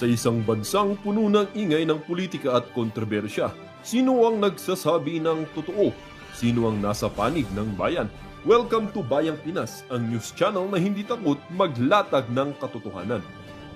Sa isang bansang puno ng ingay ng politika at kontrobersya, sino ang nagsasabi ng totoo? Sino ang nasa panig ng bayan? Welcome to Bayang Pinas, ang news channel na hindi takot maglatag ng katotohanan.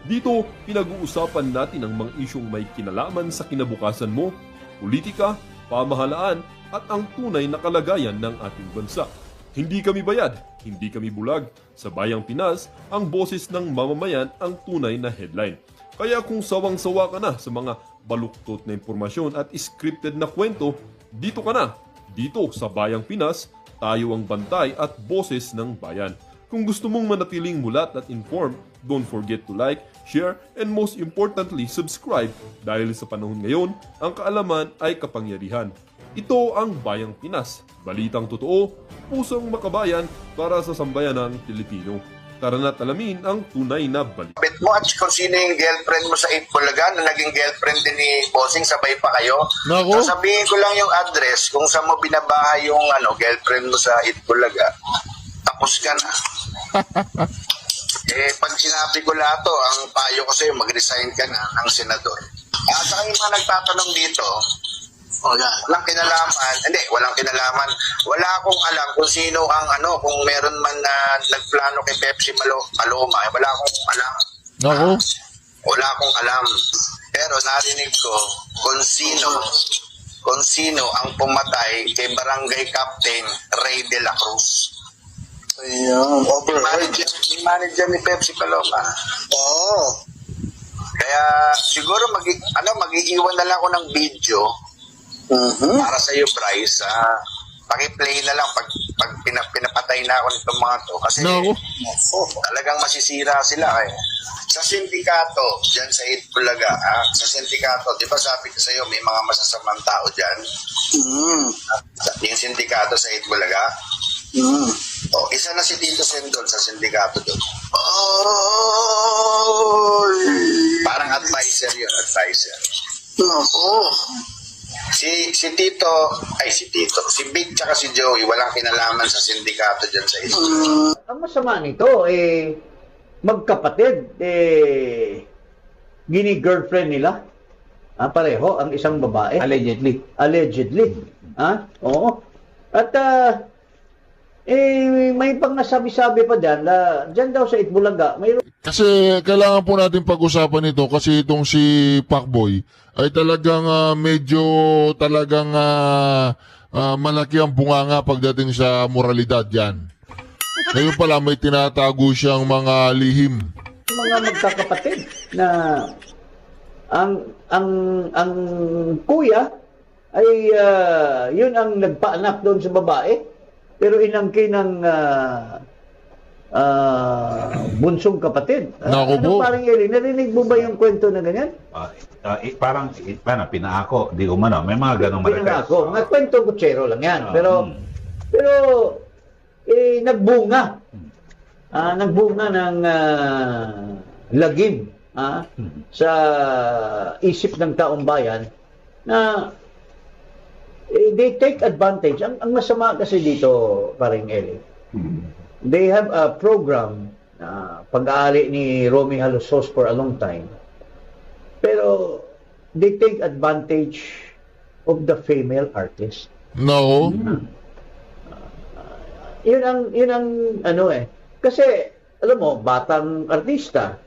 Dito, pinag-uusapan natin ang mga isyong may kinalaman sa kinabukasan mo, politika, pamahalaan at ang tunay na kalagayan ng ating bansa. Hindi kami bayad, hindi kami bulag. Sa Bayang Pinas, ang boses ng mamamayan ang tunay na headline. Kaya kung sawang-sawa ka na sa mga baluktot na impormasyon at scripted na kwento, dito ka na. Dito sa Bayang Pinas, tayo ang bantay at boses ng bayan. Kung gusto mong manatiling mulat at informed, don't forget to like, share, and most importantly, subscribe dahil sa panahon ngayon, ang kaalaman ay kapangyarihan. Ito ang Bayang Pinas, balitang totoo, pusong makabayan para sa sambayanang Pilipino. Tara na't alamin ang tunay na balita. Bet mo at kung sino yung girlfriend mo sa Itbulaga na naging girlfriend din ni Bossing, sabay pa kayo. Naku. Sasabihin ko lang yung address kung saan mo binabahay yung girlfriend mo sa Itbulaga. Tapos ka na. Pag sinabi ko lahat to, ang payo ko sa'yo, mag-resign ka na ng senador. At saka yung mga nagtatanong dito, walang kinalaman. Hindi, walang kinalaman. Wala akong alam kung sino ang kung meron man na nagplano kay Pepsi Paloma. Wala akong alam. Naku. Wala akong alam. Pero narinig ko kung sino ang pumatay kay Barangay Captain Ray de la Cruz. Ayan, overheard. Yung manager ni Pepsi Paloma. Oo. Kaya siguro mag-iiwan na lang ako ng video para sa iyo, Bryce. Paki-play na lang pag pinapatay na ako nitong mga to. Kasi talagang masisira sila eh. Sa sindikato, dyan sa Itbulaga, sa sindikato, di ba sabi ko sa iyo, may mga masasamang tao dyan? Yung sindikato sa Itbulaga. Isa na si Tito Sendol sa sindikato doon. Parang advisor yun, advisor. Si Big tsaka si Joey, walang kinalaman sa sindikato dyan sa ito. Ang masama nito, magkapatid, gini-girlfriend nila. Pareho, ang isang babae. Allegedly. Oo. At, may pang nasabi-sabi pa dyan daw sa Itbulaga, mayroon. Kasi kailangan po natin pag-usapan ito kasi itong si Pacboy ay talagang medyo talagang malaki ang bunganga pagdating sa moralidad yan. Ngayon pala may tinatago siyang mga lihim. Mga magkakapatid na ang kuya ay yun ang nagpaanak doon sa babae, pero inangkin ng bunsong kapatid. Naku po. Parang Eli, narinig mo ba yung kwento na ganyan? Parang pinaako, di umano. May mga ganong marites. Pinangako. Nga kwento kutsero lang yan. Pero nagbunga. Nagbunga ng lagim sa isip ng taong bayan na they take advantage. Ang masama kasi dito, parang Eli, they have a program na pag-aari ni Romy Halosos for a long time. Pero they take advantage of the female artist. No. Yun ang kasi alam mo, batang artista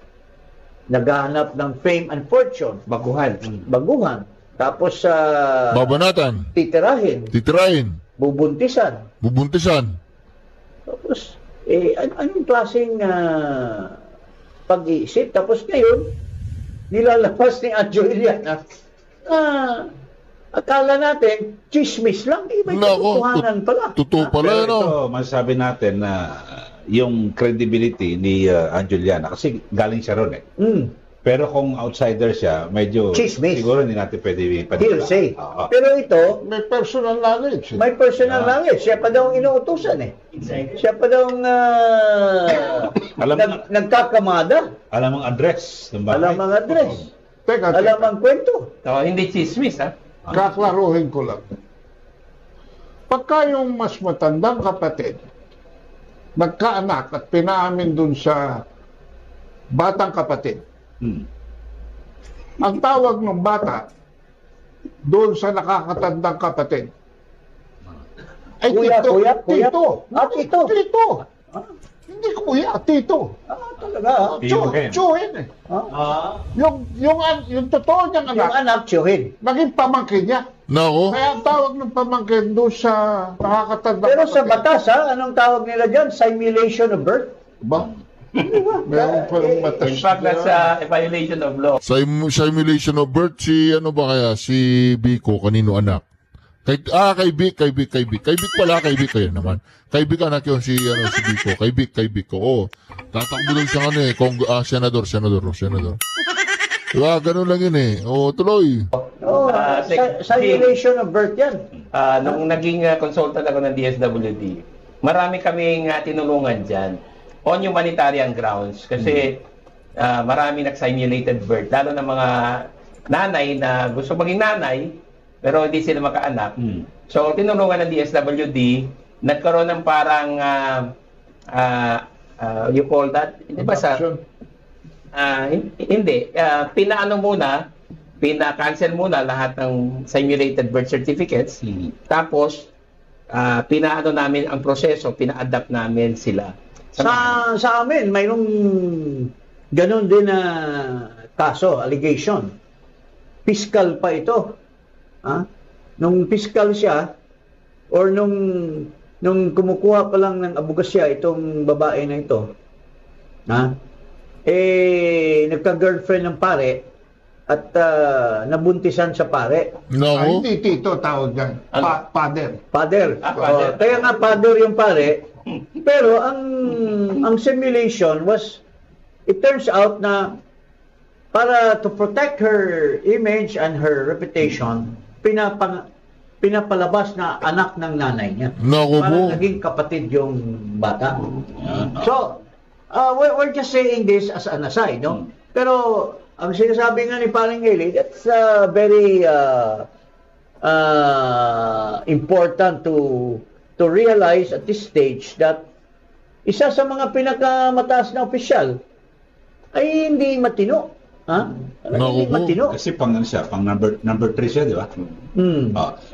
naghahanap ng fame and fortune, baguhan. Tapos Babanatan. titirahin, bubuntisan. Tapos anong klaseng pag-iisip? Tapos ngayon, nilalabas ni Angelina akala natin, chismis lang. May katotohanan pala. Totoo pala, Pero ito, masasabi natin na yung credibility ni Anjuliana, kasi galing siya ron eh. Pero kung outsider siya, medyo Chismis. siguro hindi natin pwede Hearsay. Oo. Pero ito, May personal knowledge. may personal knowledge. Siya pa daw ang inuutusan eh. Siya pa daw ang nagkakamada. Alam ang address ng bahay. Alam ang address. Teka, Alam ang kwento. Hindi chismis, ha? kaklaruhin ko lang. Pagka yung mas matandang kapatid, nagkaanak at pinaamin dun sa batang kapatid, Ang tawag ng bata doon sa nakakatandang kapatid ay Kuya, tito. kuya, kuya. Tito. Tito. Tito. Hindi kuya, tito. Talaga. Tiyuhin. Tiyuhin eh. Yung totoo niyang Yung anak, anak, tiyuhin. naging pamangkin niya. Nako. Kaya ang tawag ng pamangkin doon sa nakakatandang Pero sa kapatid. batas, anong tawag nila dyan? Simulation of birth? Ba? Meron pa yung batas. In fact, that's a violation of law. Simulation of birth, si ano ba kaya? Si Biko, kanino anak? Kay Vic pala, kay Vic kayo naman. Kay Vic anak yun si Biko. Kay Vic ko. Oo. Tatakbo doon siya senador. Diba, ganun lang yun eh. Oo, tuloy. Oh, simulation of birth yan. Nung naging consultant ako ng DSWD, marami kaming tinulungan dyan on humanitarian grounds kasi marami nag-simulated birth, lalo na mga nanay na gusto maging nanay pero hindi sila makaanak. So, tinulungan ng DSWD, nagkaroon ng parang you call that? Hindi ba sa... hindi. Pina-cancel muna lahat ng simulated birth certificates. Tapos, pinaano namin ang proseso, pina-adapt namin sila. Sa amin, mayroong ganun din na kaso, allegation. Fiscal pa ito. Nung fiscal siya, or nung kumukuha pa lang ng abogasya itong babae na ito, nagka-girlfriend ng pare at nabuntisan sa pare. Nako. Hindi tito tawag yan. Father. Father. Father. Kaya nga father yung pare. Pero ang simulation was, it turns out na para to protect her image and her reputation, pinapalabas na anak ng nanay niya. Naku po. Para naging kapatid yung bata. So, we're just saying this as an aside, no? Pero ang sinasabi nga ni Paring Eli, that's very important to realize at this stage that isa sa mga pinakamataas na opisyal ay hindi matino. Hindi Naku po. matino. Kasi pang number 3 siya, di ba?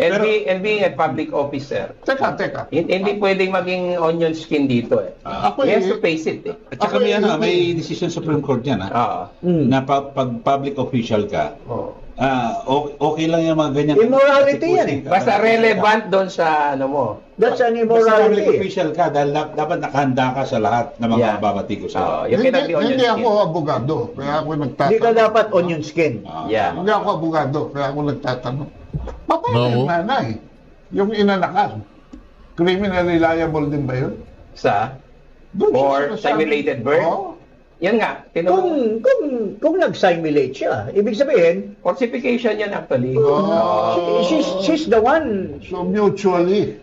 And being a public officer, Teka. hindi pwedeng maging onion skin dito eh. Ako He has to face it eh. At saka may decision Supreme Court yan, na pag public official ka, okay lang yung mga ganyan. Immorality yan eh. Basta relevant doon sa ano mo. That's an Basta public immorality. official ka, dahil dapat nakahanda ka sa lahat ng mga Yeah. babati ko sa Yung Hindi, pinag-onion hindi skin. ako abogado. Kaya ako Hindi nagtatanong. ka dapat onion skin. Yeah. Hindi ako abogado. Kaya ako nagtatanong. Paano No. yung nanay? Yung inanakan? Criminally liable din ba yun? Sa Doon siya or sinasabi- simulated birth? Oo. Yan nga, tinulong. Kung nag-simulate siya, ibig sabihin, Falsification yan actually. she's the one, So mutually.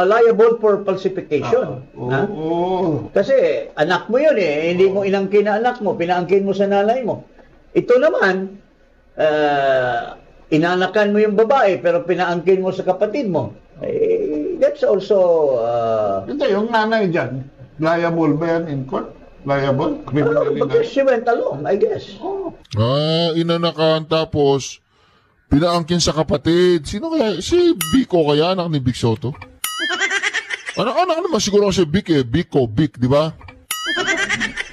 liable for falsification. Ha? Oo. Kasi anak mo yun eh, hindi mo inangkin na anak mo, pinaangkin mo sa nanay mo. Ito naman, inanakan mo yung babae pero pinaangkin mo sa kapatid mo. That's also Hindi, yung nanay dyan, liable ba yan in court? Liable? Criminally because liable? she went along, I guess. Inanakan tapos pinaangkin sa kapatid. Sino kaya? Si Biko kaya, anak ni Vic Soto? Anak naman siguro si Vic eh. Vic, di ba?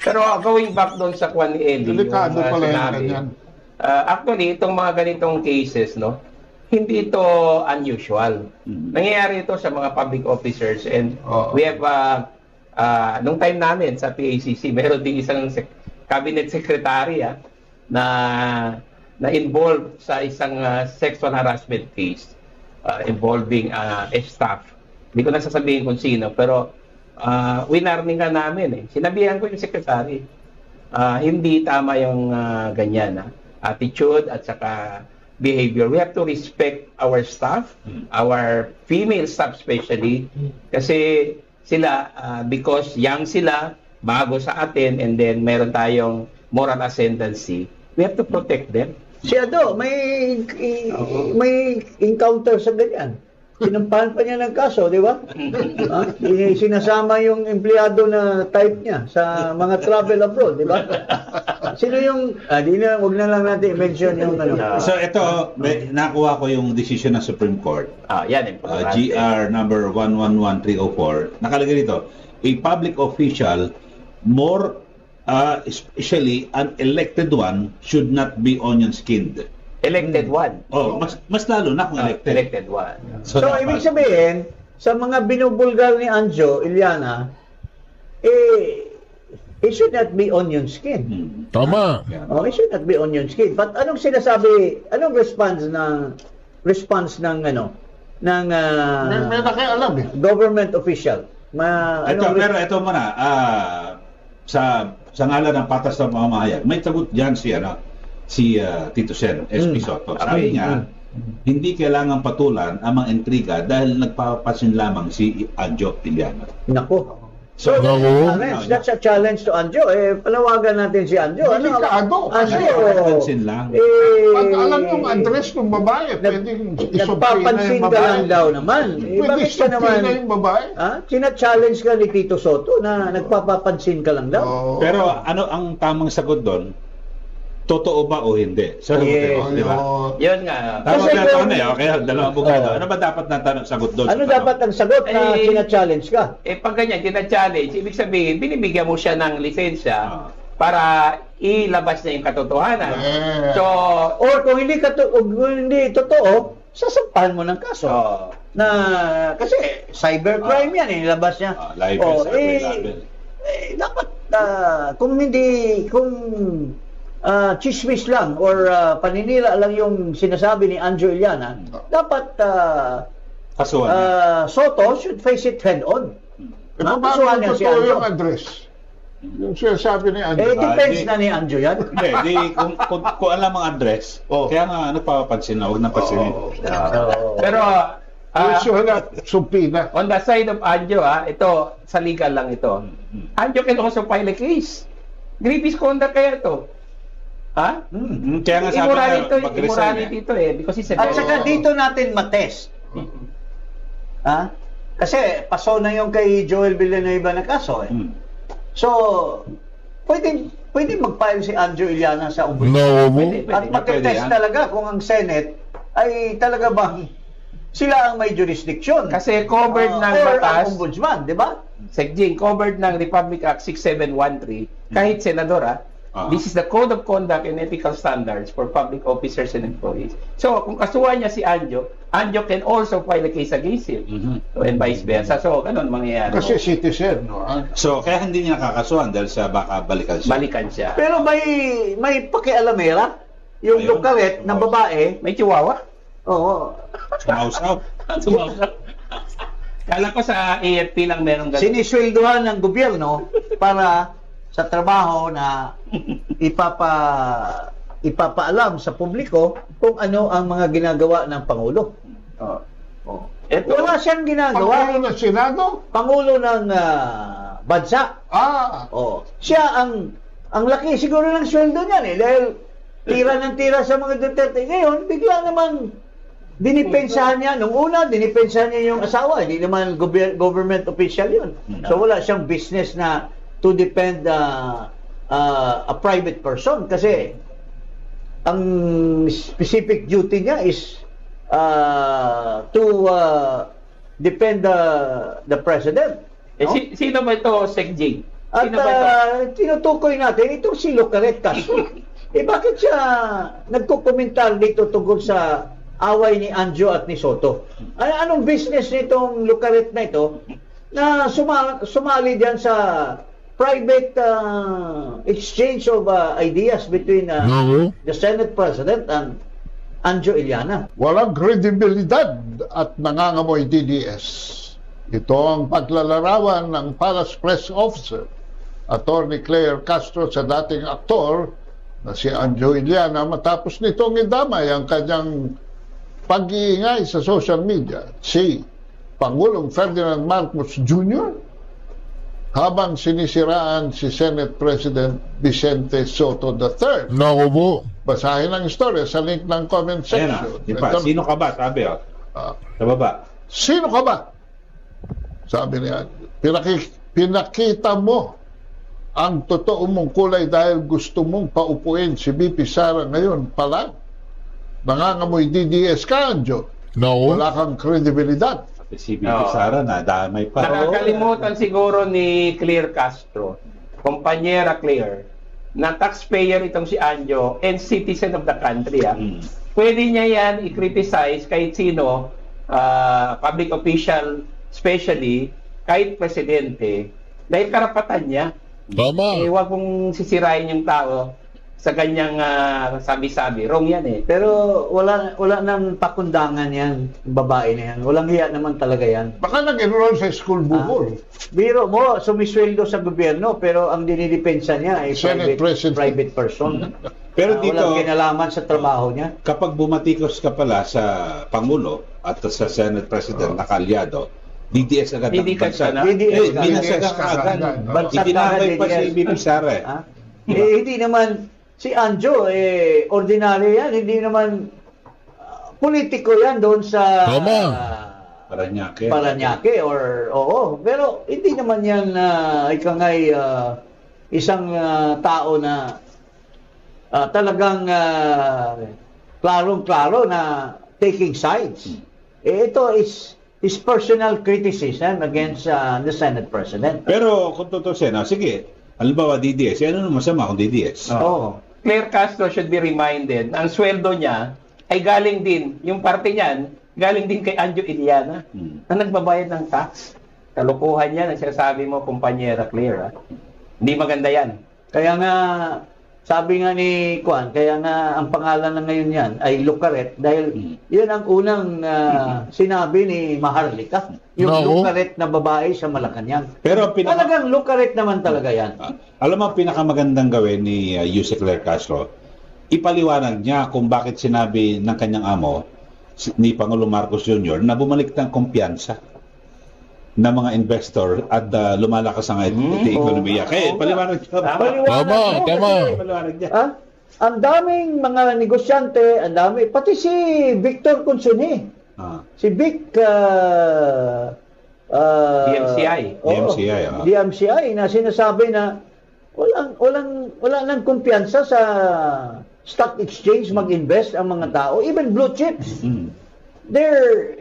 Pero going back doon sa kwan ni Eli, Delikado yung, pala yung sinabi, ganyan. actually, itong mga ganitong cases, no, hindi ito unusual. Nangyayari ito sa mga public officers and we have, nung time namin sa PACC, meron din isang cabinet secretary na involved sa isang sexual harassment case involving a staff. Hindi ko na sasabihin kung sino, pero winarningan namin eh. Sinabihan ko yung secretary, hindi tama yung ganyan, attitude at saka behavior. We have to respect our staff, our female staff especially, kasi sila, because young sila, bago sa atin, and then meron tayong moral ascendancy, we have to protect them. Si Ado, may encounter sa ganyan. Sinampahan pa niya ng kaso, di ba? Sinasama yung empleyado na type niya sa mga travel abroad, di ba? Sino yung, wag na lang natin i-mention yung ano. So ito, nakuha ko yung decision ng Supreme Court. Yan, GR number 111304. Nakalagay dito, a public official, more especially an elected one, should not be onion-skinned. Elected one. Oh, mas lalo na kung elected. Elected one. So dapat- ibig sabihin, sa mga binubulgar ni Anjo Iliana, it should not be onion skin. Tama. Yeah. Oh, it should not be onion skin. But anong sinasabi, anong response ng May nakialam eh. government official? Pero ito muna, sa ngalan ng patas ng pamamahayan, may sagot dyan si Tito Sen, SP Soto. Sabi niya, hindi kailangan patulan ang mga intriga dahil nagpapasin lamang si Anjo Iliana. Nako. So, That's a challenge to Anjo. Palawagan natin si Anjo. Delikado. Nagpapansin lang. Pag alam yung address ng babae, pwedeng Nagpapansin ka lang daw naman. Pwede Bakit ka naman? na yung babae. Sina-challenge ka ni Tito Soto na nagpapapansin ka lang daw. Oh. Pero ano ang tamang sagot doon? Totoo ba o hindi? So, Yes. di ba? Yun nga. Tama Kasi na kung- kaya dalawang abogado. Ano ba dapat na sagot doon? Ano dapat ang sagot na Eh, sina-challenge ka? Pag ganyan, tina-challenge, ibig sabihin, binibigyan mo siya ng lisensya para ilabas niya yung katotohanan. So, Or kung hindi totoo, sasampahan mo ng kaso. Na kasi cybercrime yan, nilabas niya. Libel, cyber libel. Dapat kung chismis lang or paninira lang yung sinasabi ni Anjo Iliana, dapat Kasuhan niya. Soto should face it head on. Paano Kasuhan niya si totoo Anjo. yung address? Yung sinasabi ni Anjo. Depends di- na ni Anjo yan. Hindi, kung alam ang address, kaya nga nagpapansin na, huwag na pansinin. pero, Issue na subpina. on the side of Anjo, ito, sa legal lang ito. Anjo can also file a case. Grievous conduct kaya ito. Kaya nga sabi Immorality na ito because it's a At saka dito natin matest. Kasi paso na yung kay Joel Villanueva na kaso eh. So, pwede mag-file si Anjo Iliana sa ombudsman. No. At mag-test yan. talaga kung ang Senate ay talaga bang sila ang may jurisdiction. Kasi covered ng or ang batas, ombudsman, di ba? Segjing, covered ng Republic Act 6713, kahit senador this is the Code of Conduct and Ethical Standards for Public Officers and Employees. So, kung kasuhan niya si Anjo can also file a case against him. So, and vice versa. So, ganun mangyayari. Kasi citizen, no? So, kaya hindi niya nakakasuhan dahil sa baka balikan siya. Balikan siya. Pero may pakialamera yung Ayun. lukaret ng babae. May chihuahua. Oo. Sumausaw. Kala ko sa AFP lang meron ganun. Sinisweldohan ng gobyerno para sa trabaho na ipapaalam sa publiko kung ano ang mga ginagawa ng Pangulo. Ito, Wala siyang ginagawa. Pangulo ng Senado? Pangulo ng bansa. Siya ang laki siguro ng sweldo niyan dahil tira ng tira sa mga Duterte. Ngayon, bigla naman dinipensahan niya. Nung una, dinipensahan niya yung asawa. Hindi naman government official yun. So wala siyang business na to defend a private person kasi ang specific duty niya is to defend the president. No? Sino ba ito, Segjing? At Sino ba ito? tinutukoy natin itong si Lucaret Castro. Bakit siya nagkukomentar dito tungkol sa away ni Anjo at ni Soto? Anong business nitong Lucaret na ito na sumali diyan sa private exchange of ideas between the Senate President and Anjo Iliana? Walang kredibilidad at nangangamoy DDS. Ito ang paglalarawan ng Palace Press Officer, Attorney Claire Castro, sa dating aktor na si Anjo Iliana matapos nitong idamay ang kanyang pag-iingay sa social media si Pangulong Ferdinand Marcos Jr. habang sinisiraan si Senate President Vicente Soto III. Naku po. Basahin ang istorya sa link ng comment Ayan section. Sino ka ba? Sabi Sa baba. Sino ka ba? Sabi niya, pinakita mo ang totoo mong kulay dahil gusto mong paupuin si BP Sara ngayon pa lang. Nangangamoy DDS ka, Anjo. No. Wala kang kredibilidad. Si BP Sara na damay pa. Nakakalimutan siguro ni Claire Castro, kumpanyera Claire, na taxpayer itong si Anjo and citizen of the country. Pwede niya yan i-criticize kahit sino, public official, especially kahit presidente, dahil karapatan niya. Tama. Huwag mong sisirain yung tao sa ganyang sabi-sabi. Wrong yan eh. Pero wala nang pakundangan yan, babae na yan. Walang hiya naman talaga yan. Baka nag-enroll sa school bukol. Biro mo, sumisweldo sa gobyerno, pero ang dinidepensa niya ay Senate President. private person. Pero dito, walang kinalaman sa trabaho niya. kapag bumatikos ka pala sa Pangulo at sa Senate President na kaalyado, DDS agad ang DDS bansa. ka na? DDS ka na. Binasaga ka agad. Bansa Itinakay pa DDS. si BP Sara eh. Ha? Hindi naman, si Anjo, ordinary yan. Hindi naman, politiko yan doon sa Tama. Paranaque. Paranaque oo. Pero hindi naman yan, ikangay, isang tao na talagang klarong-klaro na taking sides. Ito is his personal criticism against the Senate President. Pero kung tutusin, sige, halimbawa DDS, ano naman masama kung DDS? Oo. Claire Castro should be reminded na ang sweldo niya ay galing din, yung parte niyan, galing din kay Anjo Iliana na nagbabayad ng tax. Kalukuhan yan ang sinasabi mo, kumpanyera Claire. Hindi maganda yan. Kaya nga, sabi nga ni Juan, kaya nga ang pangalan na ngayon yan ay Lucaret dahil yun ang unang sinabi ni Maharlika. Yung No. Lucaret na babae sa Malacanang. Pero ang Talagang Lucaret naman talaga yan. alam mo ang pinakamagandang gawin ni Yuse Claire Castro, ipaliwanag niya kung bakit sinabi ng kanyang amo, ni Pangulong Marcos Jr., na bumalik ng kumpiyansa ng mga investor at lumalakas ang ekonomiya. Kaya paliwanag niya. Tama. Paliwanag niya. Ang daming mga negosyante, ang dami, pati si Victor Consuni. Si Vic DMCI. DMCI, DMCI na sinasabi na wala nang kumpiyansa sa stock exchange mag-invest ang mga tao, even blue chips. They're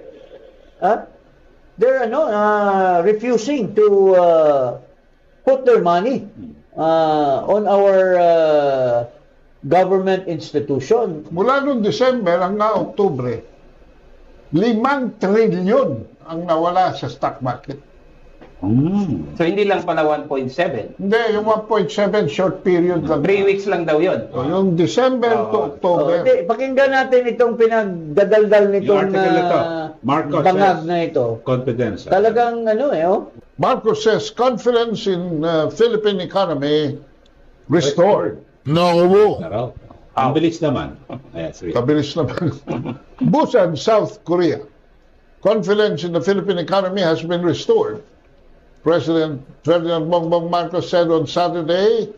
refusing to put their money on our government institution. Mula noong December hanggang Oktubre, 5 trilyon ang nawala sa stock market. So hindi lang pala 1.7. Hindi, yung 1.7 short period lang. 3 weeks lang daw yun. Yung December to October. Pakinggan natin itong pinagdadaldal Yung nitong article na to, Marcos bangag says, na ito. confidence. Talagang Marcos says confidence in Philippine economy restored. No. Ang bilis naman. Ayan, sige. Kabilis naman. Busan, South Korea. Confidence in the Philippine economy has been restored. President Ferdinand Bongbong Marcos said on Saturday,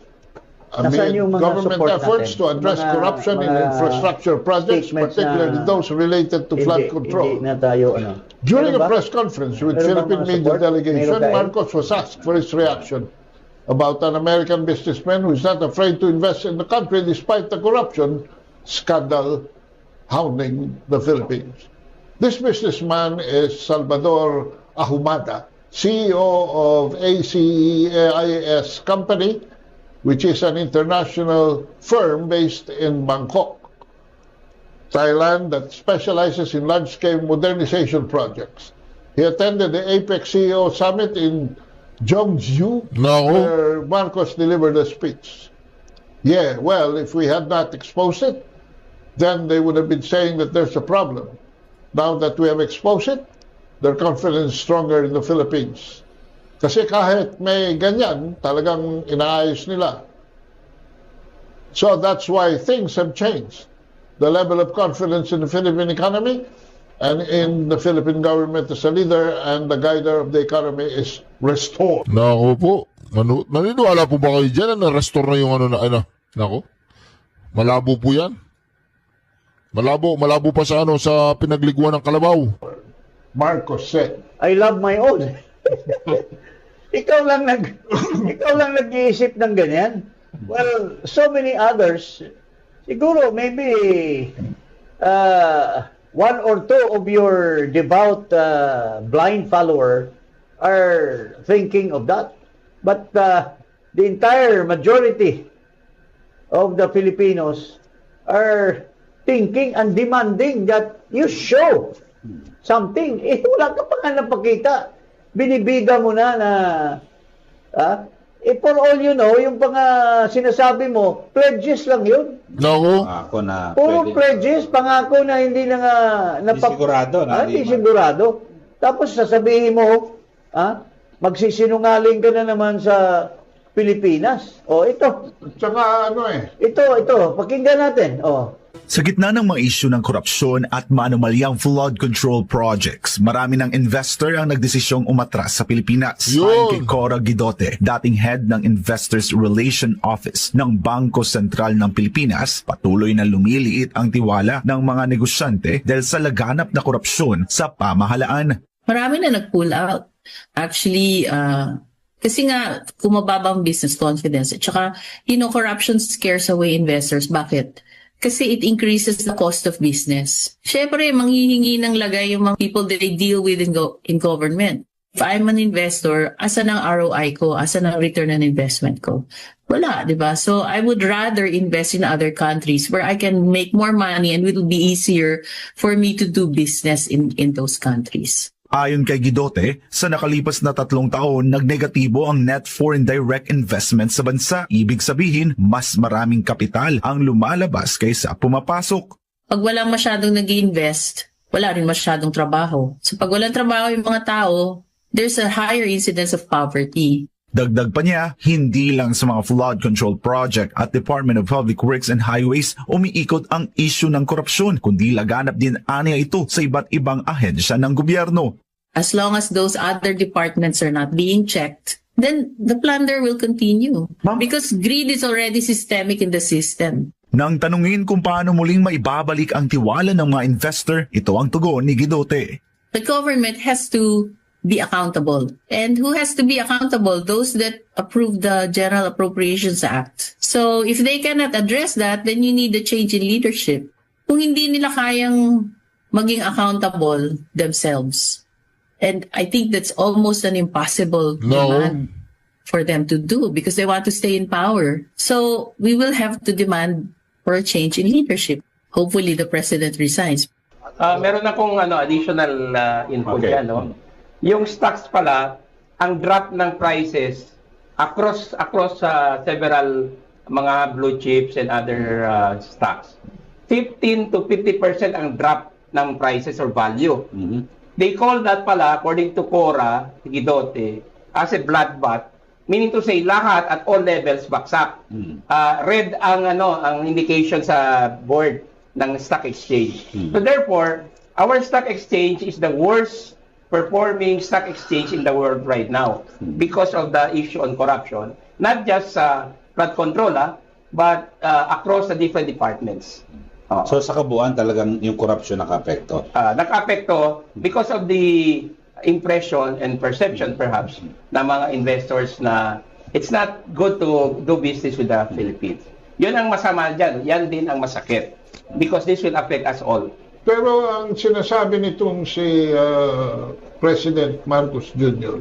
amid Nasaan yung mga government support efforts natin? to address corruption in mga infrastructure projects, statements particularly na those related to flood control. Hindi na tayo, During Meron a ba? press conference with Meron Philippine bang mga media support? delegation, Meron tayo? Marcos was asked for his reaction about an American businessman who is not afraid to invest in the country despite the corruption scandal hounding the Philippines. This businessman is Salvador Ahumada, CEO of ACEIS Company, which is an international firm based in Bangkok, Thailand, that specializes in large-scale modernization projects. He attended the APEC CEO Summit in Jeongju, No. where Marcos delivered a speech. Yeah, well, if we had not exposed it, then they would have been saying that there's a problem. Now that we have exposed it, their confidence is stronger in the Philippines. Kasi kahit may ganyan, talagang inaayos nila. So that's why things have changed. The level of confidence in the Philippine economy and in the Philippine government as a leader and the guider of the economy is restored. Nako po. Naniniwala po ba kayo dyan na na-restore na yung Nako. Malabo po yan. Malabo pa sa sa pinagliguan ng kalabaw. Marcos said. I love my own. ikaw lang nag-iisip ng ganyan. Well, so many others, siguro maybe one or two of your devout blind follower are thinking of that. But the entire majority of the Filipinos are thinking and demanding that you show something. Wala ka pa nga napakita. Binibiga mo na for all you know, yung mga sinasabi mo, pledges lang yun. Nako. Ako na Puro pwede. pledges, pangako na hindi na nga Hindi sigurado na hindi di- sigurado. Tapos sasabihin mo, magsisinungaling ka na naman sa Pilipinas. Ito, Tsaka pakinggan natin. Sa gitna ng mga isyu ng korupsyon at maanumalyang flood control projects, marami ng investor ang nagdesisyong umatras sa Pilipinas. Yun. Ayon kay Cora Guidote, dating head ng Investors Relation Office ng Bangko Sentral ng Pilipinas, patuloy na lumiliit ang tiwala ng mga negosyante dahil sa laganap na korupsyon sa pamahalaan. Marami na nag-pull out. Actually, kasi nga, kumababa ang business confidence. At saka, corruption scares away investors. Bakit? Kasi it increases the cost of business. Siyempre, manghihingi ng lagay yung mga people that they deal with in government. If I'm an investor, asan ang ROI ko? Asan ang return on investment ko? Wala, di ba? So, I would rather invest in other countries where I can make more money and it will be easier for me to do business in those countries. Ayon kay Guidote, sa nakalipas na 3 taon, nagnegatibo ang net foreign direct investment sa bansa. Ibig sabihin, mas maraming kapital ang lumalabas kaysa pumapasok. Pag walang masyadong nag-invest, wala rin masyadong trabaho. So pag walang trabaho yung mga tao, there's a higher incidence of poverty. Dagdag pa niya, hindi lang sa mga flood control project at Department of Public Works and Highways umiikot ang isyu ng korupsyon, kundi laganap din aniya ito sa iba't ibang ahensya ng gobyerno. As long as those other departments are not being checked, then the plunder will continue. Because greed is already systemic in the system. Nang tanungin kung paano muling maibabalik ang tiwala ng mga investor, ito ang tugon ni Guidote. The government has to be accountable. And who has to be accountable? Those that approve the General Appropriations Act. So if they cannot address that, then you need a change in leadership. Kung hindi nila kayang maging accountable themselves. And I think that's almost an impossible demand for them to do because they want to stay in power. So we will have to demand for a change in leadership. Hopefully the president resigns. Meron akong additional info Okay. dyan, no? Yung stocks pala, ang drop ng prices across several mga blue chips and other stocks. 15 to 50% ang drop ng prices or value. They call that pala, according to Cora Guidote, as a bloodbath, meaning to say lahat at all levels baksak. Red ang indication sa board ng stock exchange. So therefore, our stock exchange is the worst performing stock exchange in the world right now because of the issue on corruption, not just sa flood control, but across the different departments. So sa kabuuan talagang yung corruption naka-apekto. Naka-apekto because of the impression and perception perhaps ng mga investors na it's not good to do business with the Philippines. Yun ang masama dyan. Yan din ang masakit because this will affect us all. Pero ang sinasabi nitong si President Marcos Jr.,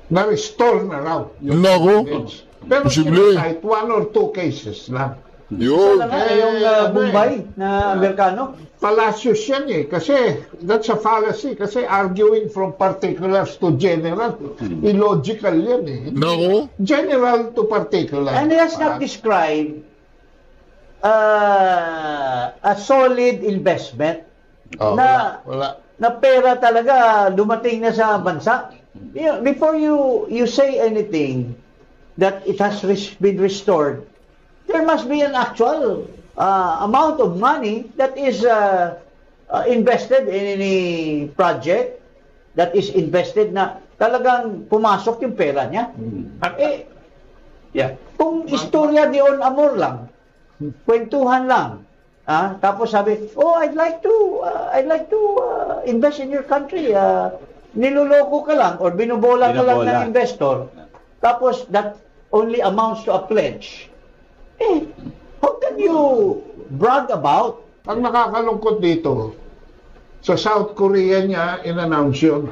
na-restore na raw yung Nako. evidence. Pero Posible. sinasite 1 or 2 cases lang. Yun. Yung Bombay na Amerikano. Fallacious yan kasi that's a fallacy kasi arguing from particulars to general. Illogical yan Nako. General to particular. And he has not described a solid investment Wala. na pera talaga dumating na sa bansa. Before you say anything that it has been restored, there must be an actual amount of money that is invested in any project, that is invested na talagang pumasok yung pera niya. Yeah. Kung istorya ni On Amor lang, kwentuhan lang, Tapos sabi, I'd like to invest in your country. Niloloko ka lang or binubola ka lang ng investor. Tapos that only amounts to a pledge. How can you brag about? Ang nakakalungkot dito, sa South Korea niya in-announce yun.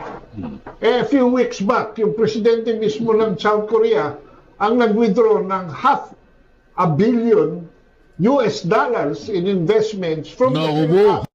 A few weeks back, yung presidente mismo ng South Korea ang nag-withdraw ng $500 million in investments from the Naubo.